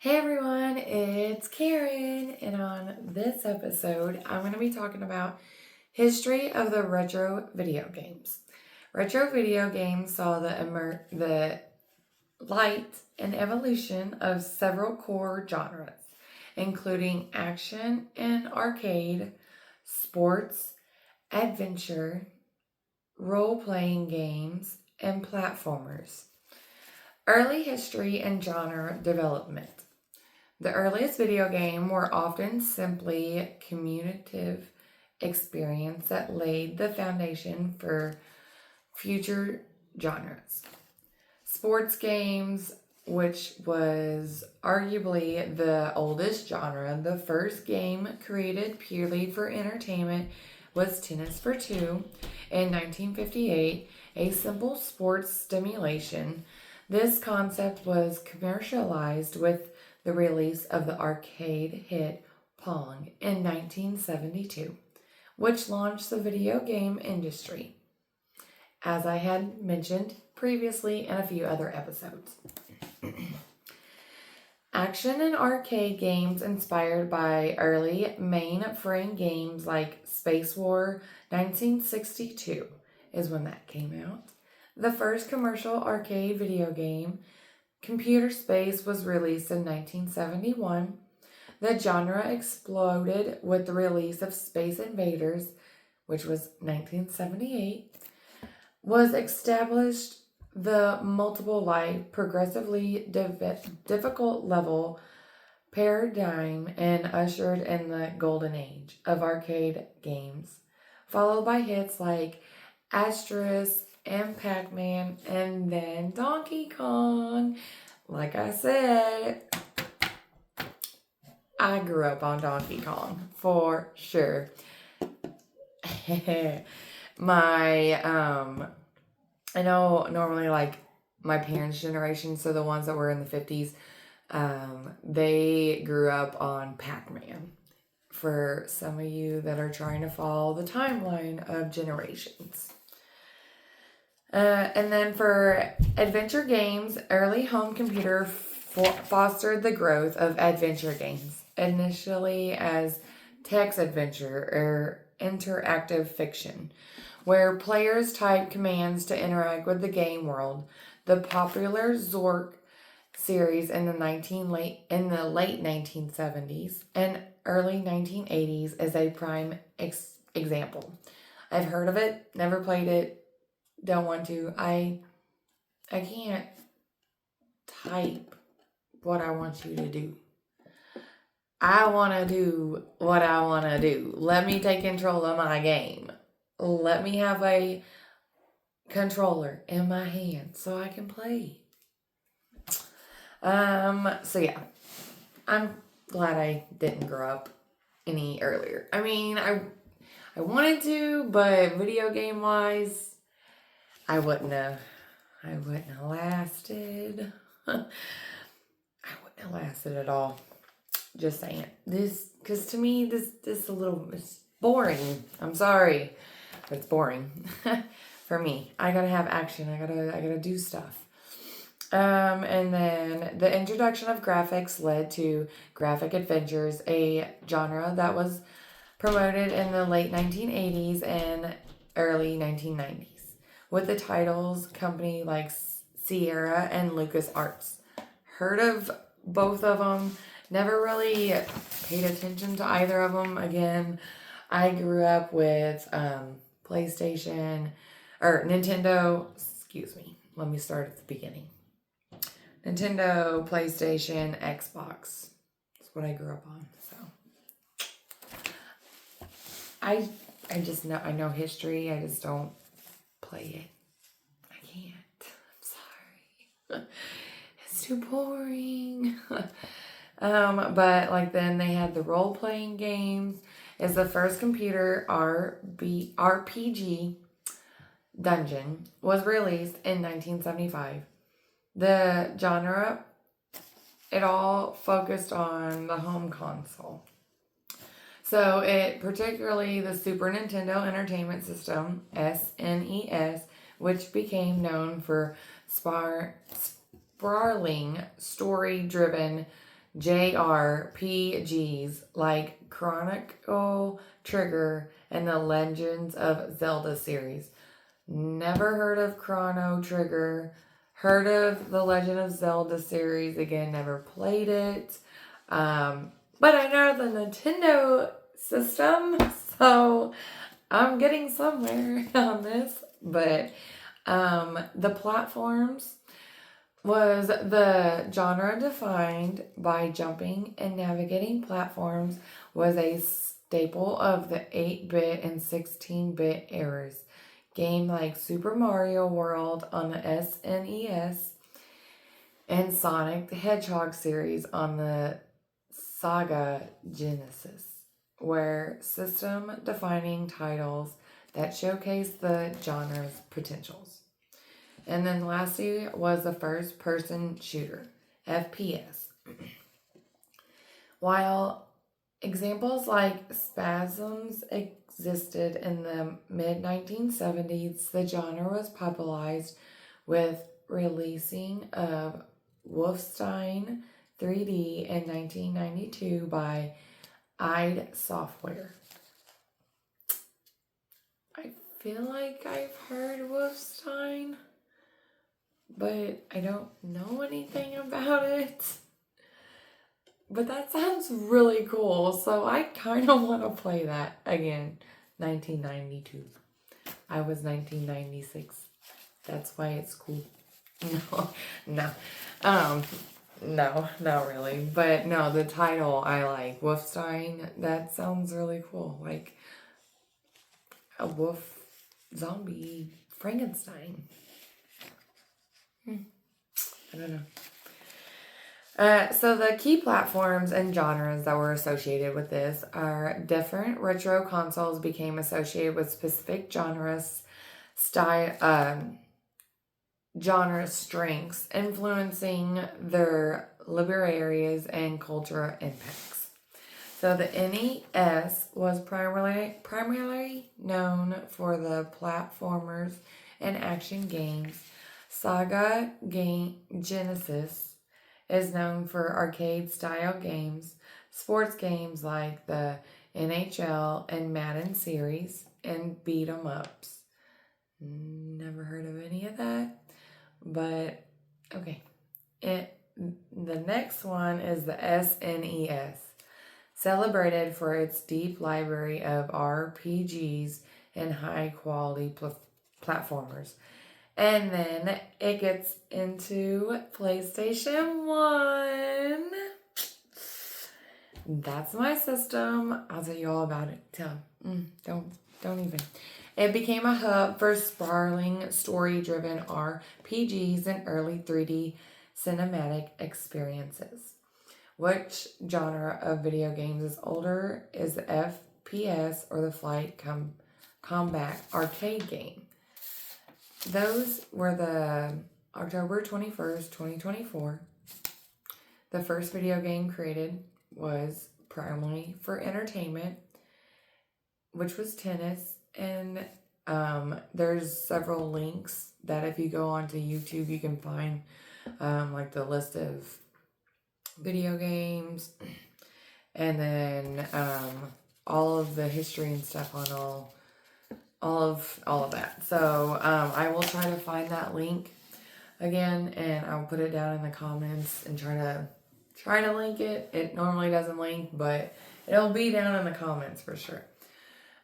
Hey everyone, it's Karen, and on this episode, I'm going to be talking about history of the retro video games. Retro video games saw the light and evolution of several core genres, including action and arcade, sports, adventure, role-playing games, and platformers. Early history and genre development. The earliest video game were often simply communicative experience that laid the foundation for future genres. Sports games, which was arguably the oldest genre, the first game created purely for entertainment was Tennis for Two in 1958, a simple sports stimulation. This concept was commercialized with the release of the arcade hit Pong in 1972, which launched the video game industry, as I had mentioned previously in a few other episodes. Action and arcade games inspired by early mainframe games like Space War 1962 is when that came out. The first commercial arcade video game, Computer Space, was released in 1971. The genre exploded with the release of Space Invaders, which was 1978. Was established the multiple life, progressively difficult level paradigm and ushered in the golden age of arcade games, followed by hits like Asterisk and Pac-Man, and then Donkey Kong. Like I said, I grew up on Donkey Kong for sure. I know normally like my parents' generation, so the ones that were in the 50s, they grew up on Pac-Man. For some of you that are trying to follow the timeline of generations. And then for adventure games, early home computer fostered the growth of adventure games, initially as text adventure or interactive fiction, where players type commands to interact with the game world. The popular Zork series in the late 1970s and early 1980s is a prime example. I've heard of it, never played it, don't want to. I can't type what I want you to do. I want to do what I want to do. Let me take control of my game. Let me have a controller in my hand so I can play. So yeah, I'm glad I didn't grow up any earlier. I mean, I wanted to, but video game wise, I wouldn't have lasted. I wouldn't have lasted at all. Just saying. Because to me, this it's boring. I'm sorry, but it's boring for me. I gotta have action. I gotta do stuff. And then the introduction of graphics led to graphic adventures, a genre that was promoted in the late 1980s and early 1990s with the titles company like Sierra and LucasArts. Heard of both of them, never really paid attention to either of them. Again, I grew up with PlayStation or Nintendo, excuse me, let me start at the beginning. Nintendo, PlayStation, Xbox. That's what I grew up on. So I just know, I know history. I just don't play it. I can't. I'm sorry. It's too boring. But like then they had the role-playing games. Is the first computer RPG Dungeon was released in 1975. The genre, it all focused on the home console. So it particularly the Super Nintendo Entertainment System, SNES, which became known for sprawling, story-driven JRPGs like Chronicle Trigger and the Legends of Zelda series. Never heard of Chrono Trigger. Heard of the Legend of Zelda series. Again, never played it. But I know the Nintendo system, so I'm getting somewhere on this. But the platforms was the genre defined by jumping and navigating platforms was a staple of the 8-bit and 16-bit eras. Game like Super Mario World on the SNES and Sonic the Hedgehog series on the Sega Genesis were system-defining titles that showcase the genre's potentials. And then lastly was the first-person shooter, FPS. While examples like Spasms existed in the mid-1970s, the genre was popularized with releasing of Wolfenstein 3D in 1992 by id Software. I feel like I've heard Wolfenstein, but I don't know anything about it. But that sounds really cool, so I kind of want to play that again. 1992. I was 1996. That's why it's cool. No. No, not really. But no, the title I like. Wolfenstein, that sounds really cool. Like a wolf zombie Frankenstein. I don't know. So the key platforms and genres that were associated with this are different retro consoles became associated with specific genres, genre strengths, influencing their liberal areas and cultural impacts. So the NES was primarily known for the platformers and action games. Sega Genesis is known for arcade-style games, sports games like the NHL and Madden series, and beat-em-ups. Never heard of any of that, but okay. The next one is the SNES, celebrated for its deep library of RPGs and high-quality platformers. And then it gets into PlayStation 1. That's my system. I'll tell you all about it. Don't even. It became a hub for sprawling, story-driven RPGs and early 3D cinematic experiences. Which genre of video games is older? Is the FPS or the flight combat arcade game? Those were the October 21st, 2024. The first video game created was primarily for entertainment, which was tennis. And there's several links that if you go onto YouTube, you can find like the list of video games and then all of the history and stuff on all of that. So I will try to find that link again, and I'll put it down in the comments and try to link it. It normally doesn't link, but it'll be down in the comments for sure.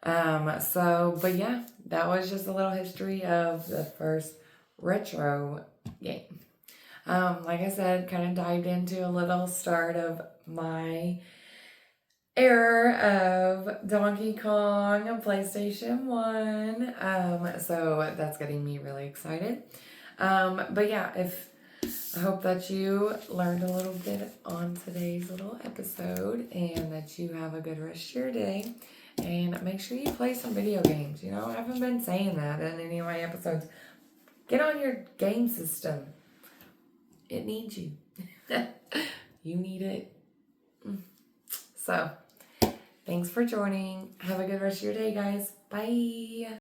But yeah, that was just a little history of the first retro game. Like I said, kind of dived into a little start of my era of Donkey Kong and PlayStation 1. So that's getting me really excited. But yeah, I hope that you learned a little bit on today's little episode and that you have a good rest of your day. And make sure you play some video games. You know, I haven't been saying that in any of my episodes. Get on your game system. It needs you. You need it. So, thanks for joining. Have a good rest of your day, guys. Bye.